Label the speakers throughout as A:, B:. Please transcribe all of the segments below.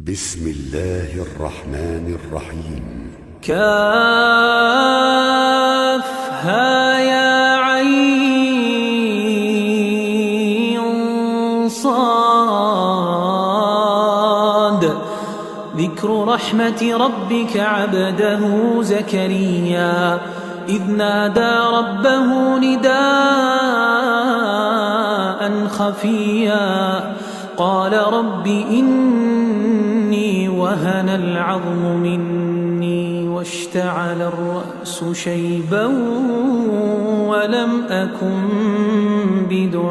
A: بسم الله الرحمن الرحيم.
B: كافها يا عين صاد. ذكر رحمة ربك عبده زكريا إذ نادى ربه نداء خفيا قال رب إني وهن العظم مني واشتعل الرأس شيبا ولم أكن بدعائك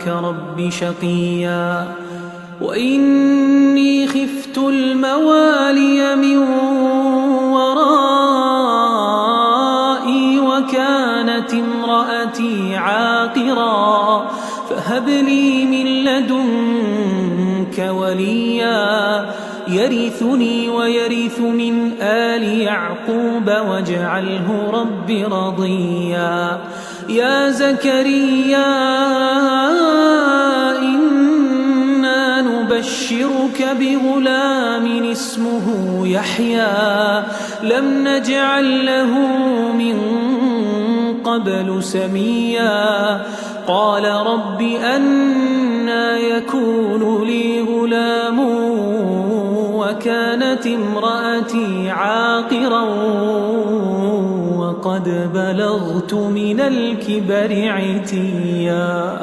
B: رب شقيا وإني خفت الموالي من ورائي وكانت امرأتي عاقرا فهب لي من لدنك وليا يرثني ويرث من آل يعقوب واجعله رب رضيا. يا زكريا إنا نبشرك بغلام اسمه يحيى لم نجعل له من قبل سميا قال رب أنى يكون لي غلام وكانت امرأتي عاقرا وقد بلغت من الكبر عتيا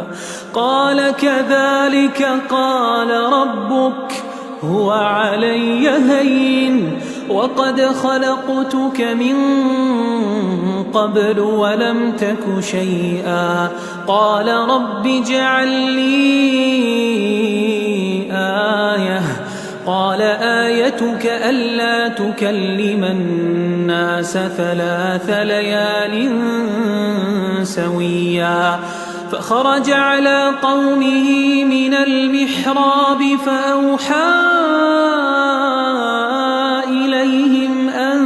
B: قال كذلك قال ربك هو علي هين وقد خلقتك من قبل ولم تك شيئا قال رب اجعل لي آية قال آيتك ألا تكلم الناس 3 ليال سويا فخرج على قومه من المحراب فأوحى إليهم أن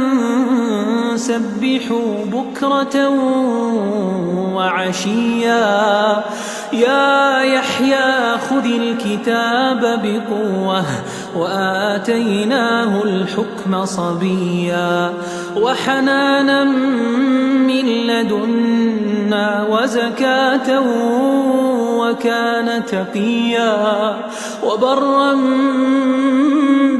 B: سبحوا بكرة وعشيا يا يحيى خذ الكتاب بقوة وآتيناه الحكم صبيا وحنانا من لدنا وزكاة وكان تقيا وبرا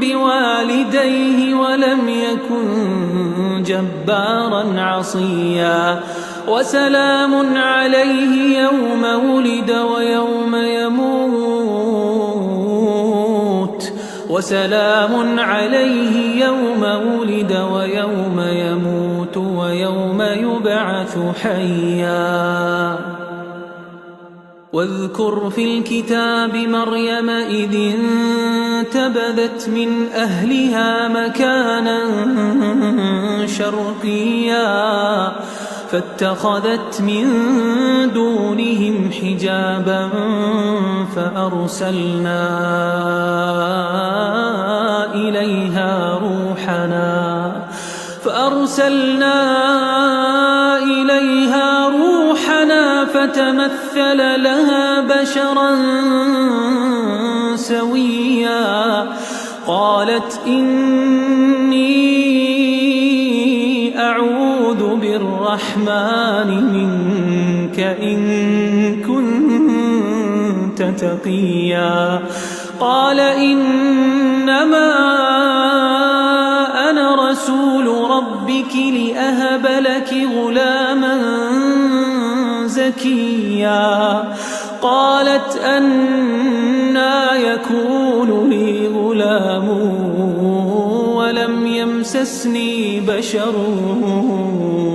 B: بوالديه ولم يكن جبارا عصيا وسلام عليه يوم ولد ويوم يموت وسلام عليه يوم ولد ويوم يموت ويوم يبعث حيا. واذكر في الكتاب مريم إذ انتبذت من أهلها مكانا شرقيا فاتخذت من دونهم حجابا فأرسلنا إليها روحنا فتمثل لها بشرا سويا قالت إني أعوذ بالرحمن منك إن كنت تقيا قال إنما أنا رسول ربك لأهب لك غلاما زكيا قالت أنى يكون لي غلام ولم يمسسني بشر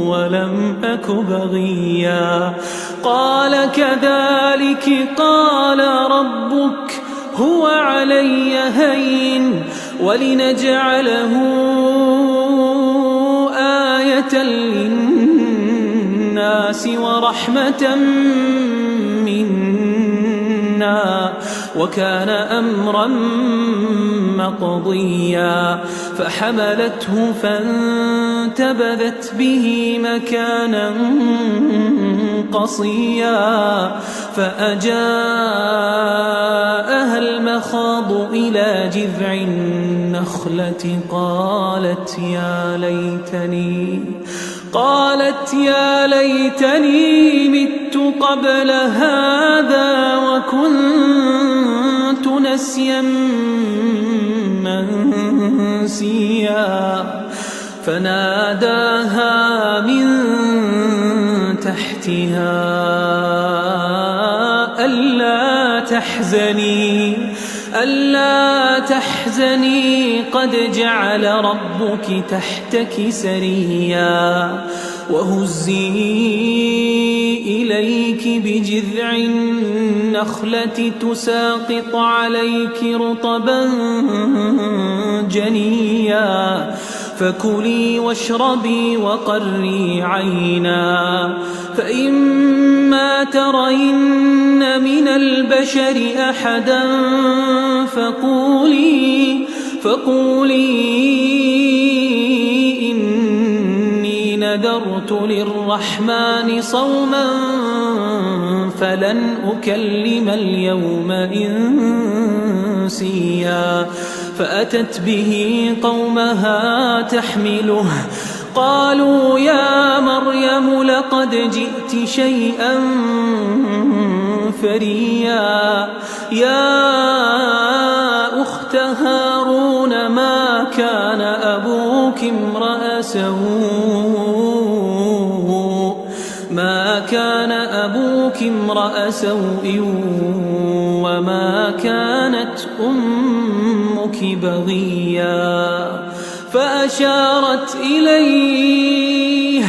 B: ولم أك بغيا قال كذلك قال ربك هو علي هين ولنجعله آية للناس ورحمة منا وكان أمرا مقضيا فحملته فانتبذت به مكانا قصيا فأجاءها المخاض إلى جذع النخلة قالت يا ليتني مت قبل هذا وكنت نسيا منسيا فناداها من تحتها ألا تحزني قد جعل ربك تحتك سريا وهزي إليك بجذع النخلة تساقط عليك رطبا جنيا فكلي واشربي وقري عينا فإما ترين من البشر أحدا فقولي إني نذرت للرحمن صوما فلن أكلم اليوم إنسيا فأتت به قومها تحمله قالوا يا مريم لقد جئت شيئا فريا يا أخت هارون ما كان أبوك امرأ سوء وما كانت أمك بغيا فأشارت إليه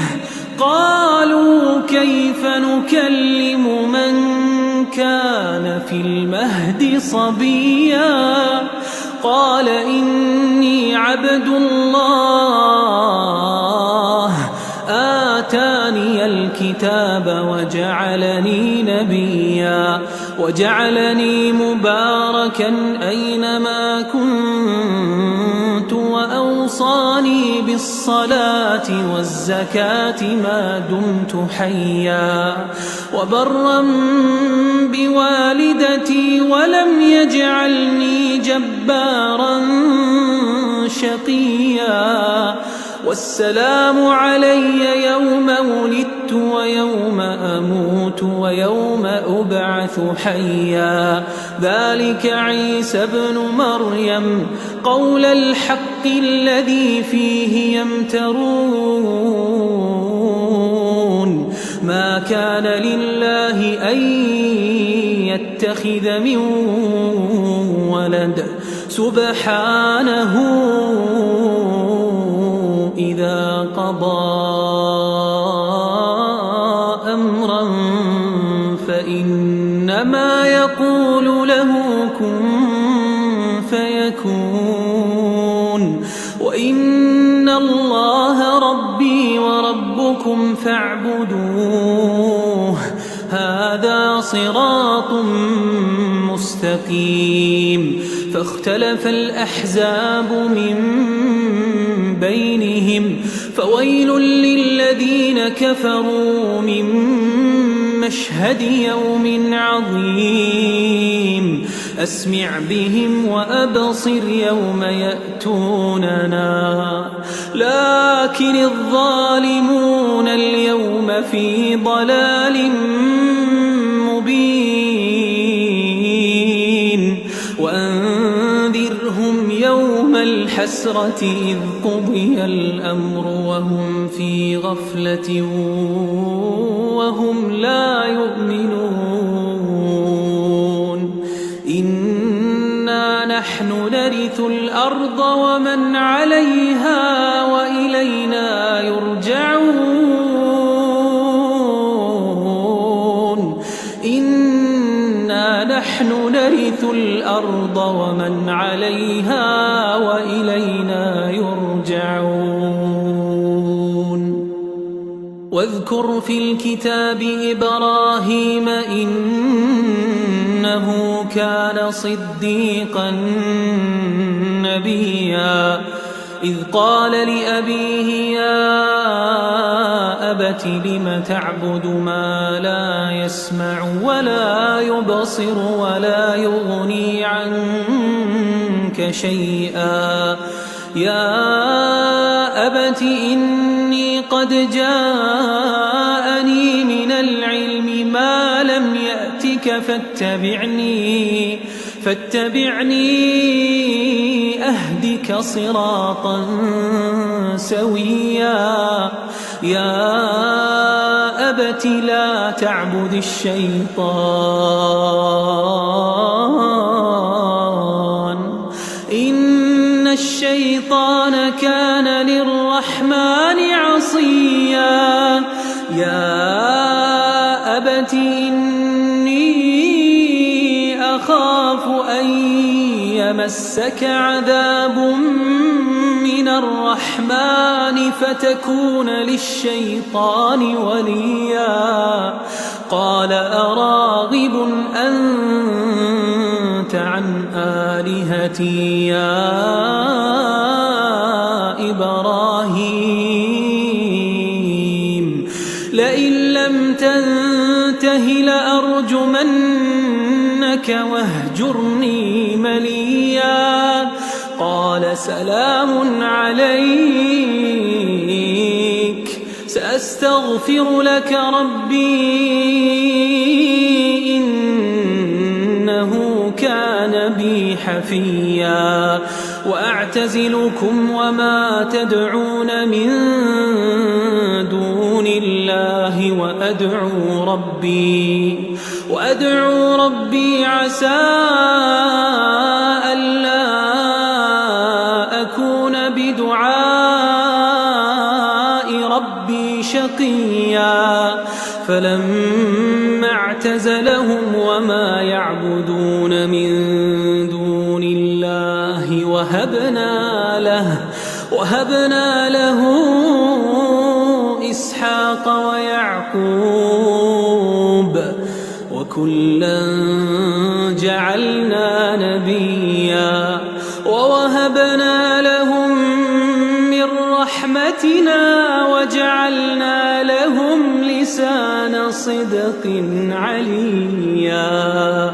B: قالوا كيف نكلم من كان في المهد صبيا قال إني عبد الله آتاني الكتاب وجعلني نبيا وجعلني مباركا أينما كنت وأوصاني بالصلاة والزكاة ما دمت حيا وبرا بوالدتي ولم يجعلني جبارا شقيا والسلام علي يوم ولدت ويوم أموت ويوم أبعث حيا ذلك عيسى ابن مريم قول الحق الذي فيه يمترون ما كان لله أن يتخذ من ولد سبحانه إذا قضى أمرا فإنما يقول له كن فيكون وإن الله ربي وربكم فاعبدوه هذا صراط مستقيم فاختلف الأحزاب من بينهم فويل للذين كفروا من مشهد يوم عظيم أسمع بهم وأبصر يوم يأتوننا لكن الظالمون اليوم في ضلال مبين وأنذرهم يوم الحسرة إذ قضي الأمر وهم في غفلة وهم لا يؤمنون إنا نحن نرث الأرض ومن عليها وإلينا يرجعون إنا نحن نرث الأرض ومن عليها وإلينا يرجعون واذكر في الكتاب إبراهيم إنه إنه كان صديقا نبيا إذ قال لأبيه يا أبت لم تعبد ما لا يسمع ولا يبصر ولا يغني عنك شيئا يا أبت إني قد جاءني من العلم ما لم يأتك فاتبعني أهدك صراطا سويا يا أبت لا تعبد الشيطان إن الشيطان كان للرحمن عصيا يا أبت إني أخاف أن يمسك عذاب من الرحمن فتكون للشيطان وليا قال أراغب أنت عن آلهتي يا إبراهيم لئن لم تنته لأرجمنك واهجرني مليا قال سلام عليك سأستغفر لك ربي إنه كان بي حفيا وأعتزلكم وما تدعون من دون الله وأدعو ربي عسى ألا أكون بدعاء ربي شقيا فلما اعتزلهم وما يعبدون من دون الله وهبنا له إسحاق ويعقوب وكلا جعلنا نبيا ووهبنا لهم من رحمتنا وجعلنا لهم لسان صدق عليا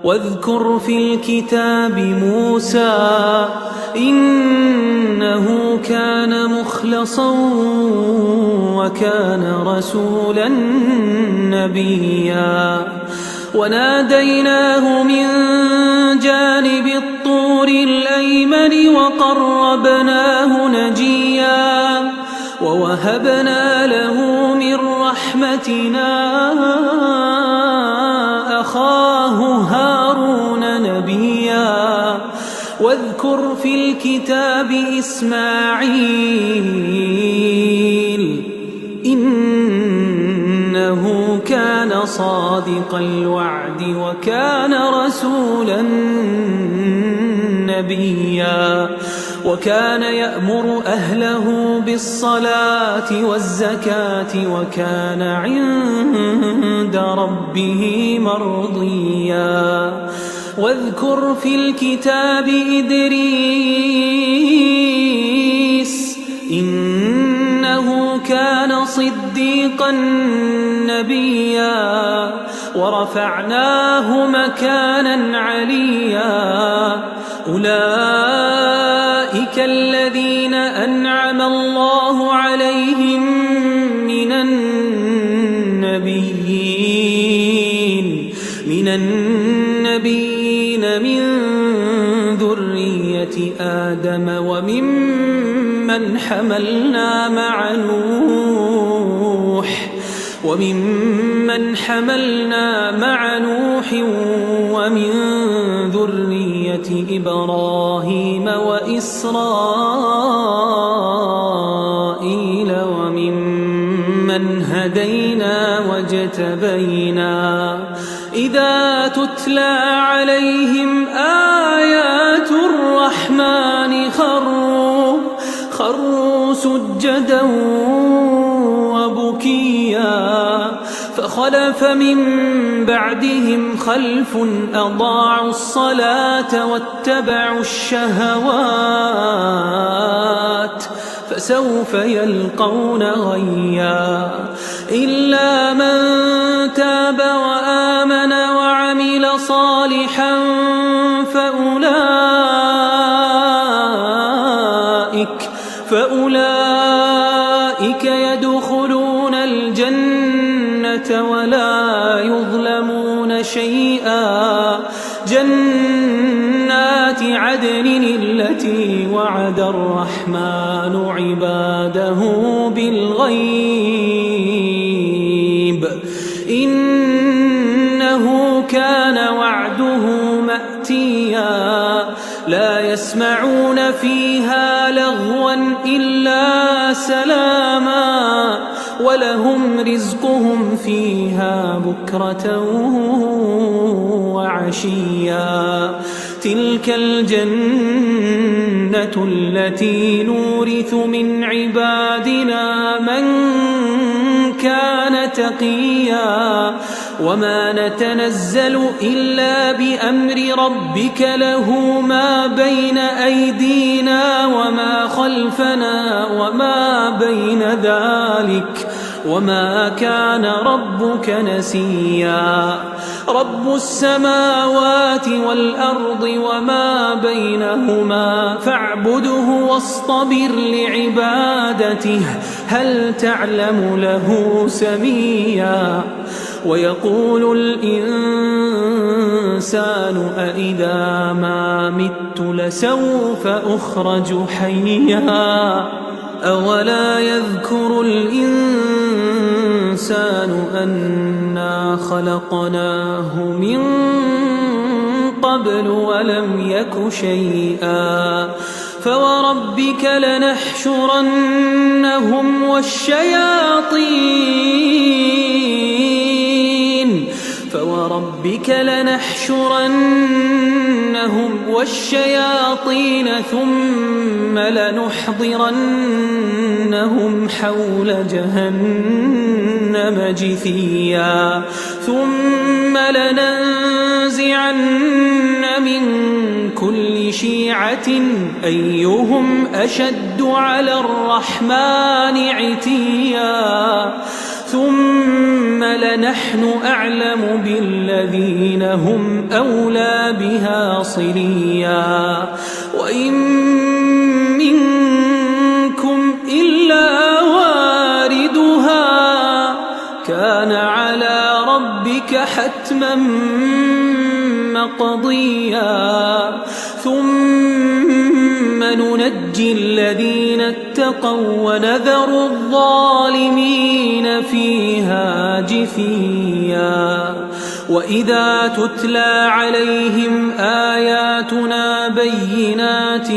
B: واذكر في الكتاب موسى إنه كان مخلصا وكان رسولا نبيا وناديناه من جانب الطور الأيمن وقربناه نجيا ووهبنا له من رحمتنا أخاه هارون نبيا واذكر في الكتاب إسماعيل إنه كان صادق الوعد وكان رسولا نبيا وكان يأمر أهله بالصلاة والزكاة وكان عند ربه مرضيا واذكر في الكتاب إدريس إنه كان صديقا نبيا ورفعناه مكانا عليا أولئك الذين أنعم الله عليهم من النبيين من ذرية آدم وممن حملنا مع نوح ومن ذرية إبراهيم وإسرائيل وممن هدينا واجتبينا إذا تتلى عليهم آيات الرحمن خروا سجدا وبكيا فخلف من بعدهم خلف أضاعوا الصلاة واتبعوا الشهوات فسوف يلقون غيا إلا من تاب وآمن وعمل صالحا فأولئك يدخلون الجنة ولا يظلمون شيئا جنات عدن التي وعد الرحمن عباده بالغيب إنه كان وعده مأتيا لا يسمعون فيها لغوا إلا سلاما ولهم رزقهم فيها بكرة وعشيا تلك الجنة التي نورث من عبادنا من كان تقيا وما نتنزل إلا بأمر ربك له ما بين أيدينا وما خلفنا وما بين ذلك وما كان ربك نسيا رب السماوات والأرض وما بينهما فاعبده واصطبر لعبادته هل تعلم له سميا ويقول الإنسان أإذا ما مت لسوف أخرج حيا أولا يذكر الإنسان أنا خلقناه من قبل ولم يك شيئا فوربك لنحشرنهم والشياطين ثم لنحضرنهم حول جهنم جثيا ثم لننزعن من كل شيعة أيهم أشد على الرحمن عتيا ثم لنحن أعلم بالذين هم أولى بها صليا وإن منكم إلا واردها كان على ربك حتما مقضيا ثم ننجي الذين اتقوا ونذر الظالمين فيها جثيا وإذا تتلى عليهم آياتنا بينات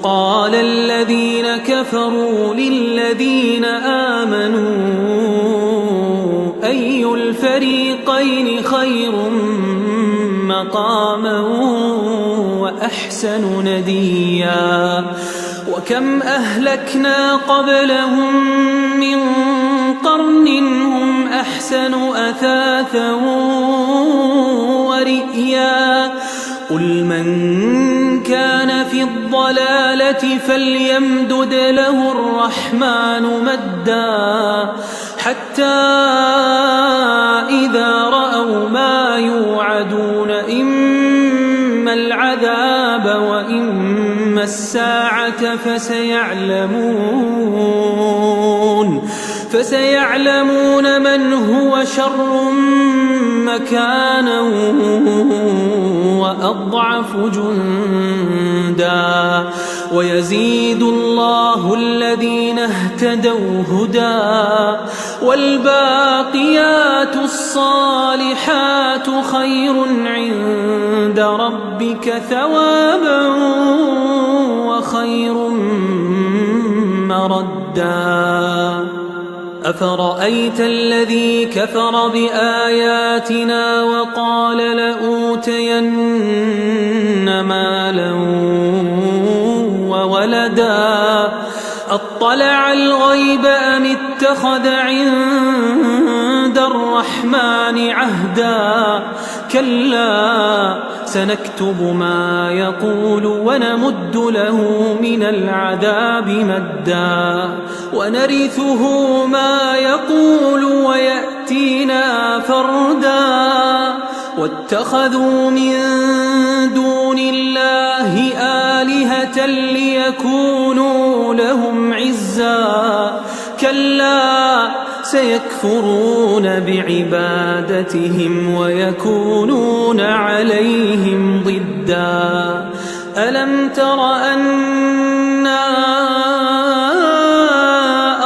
B: قال الذين كفروا للذين آمنوا أي الفريقين خير مقاما وأحسن نديا وكم أهلكنا قبلهم من قرن هم أحسن أثاثا ورئيا قل من كان في الضلالة فليمدد له الرحمن مدا حتى إذا رأوا ما يوعدون إما العذاب وإما الساعة فسيعلمون من هو شر مكانا وأضعف جندا ويزيد الله الذين اهتدوا هدى والباقيات الصالحات خير عند ربك ثوابا وخير مردا أفرأيت الذي كفر بآياتنا وقال لأوتين مالا وولدا أطلع الغيب أم اتخذ عند الرحمن عهدا كلا سنكتب ما يقول ونمد له من العذاب مدا ونرثه ما يقول ويأتينا فردا واتخذوا من دون الله آلهة ليكونوا لهم عزا كلا سيكفرون بعبادتهم ويكونون عليهم ضدا ألم تر أنا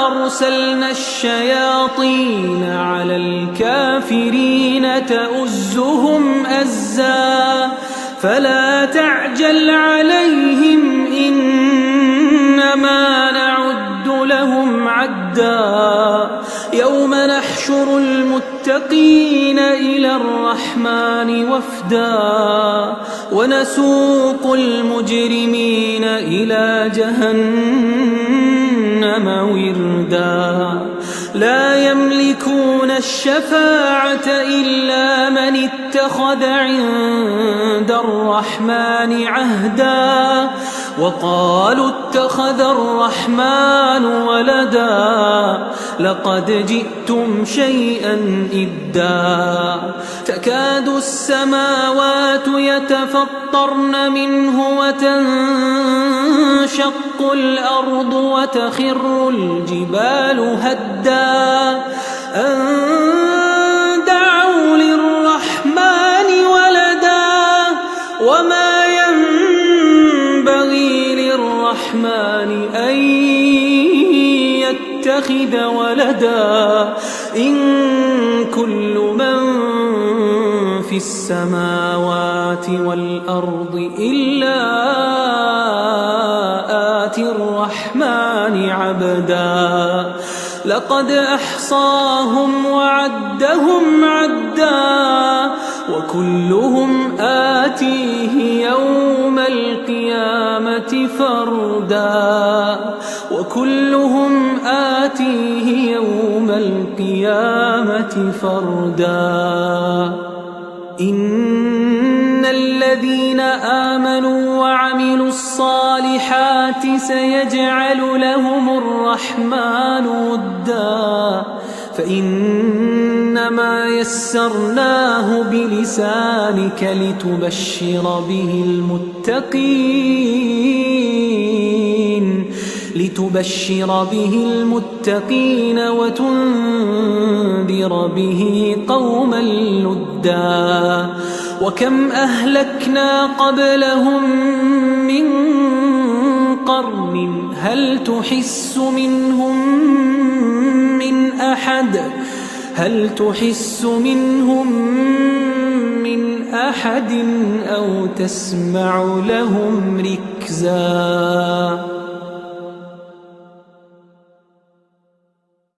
B: أرسلنا الشياطين على الكافرين تؤزهم أزا فلا تعجل عليهم إنما نعد لهم عدا يوم نحشر المتقين إلى الرحمن وفدا ونسوق المجرمين إلى جهنم وردا لا يملكون الشفاعة إلا من اتخذ عند الرحمن عهدا وقالوا اتخذ الرحمن ولدا لقد جئتم شيئا إدا تكاد السماوات يتفطرن منه وتنشق الأرض وتخر الجبال هدا أن دعوا للرحمن ولدا وما ينبغي للرحمن أن يتخذ ولدا إن كل من في السماوات والأرض إلا آتي الرحمن عبدا لقد أحصاهم وعدهم عدا وكلهم آتيه يوم القيامة فردا وكلهم آتيه يوم القيامة فردا إن الذين آمنوا وعملوا الصالحات سيجعل لهم الرحمن ودا فإنما يسرناه بلسانك لتبشر به المتقين وتنذر به قوما لدا وكم أهلكنا قبلهم من قرن هل تحس منهم من أحد أو تسمع لهم ركزا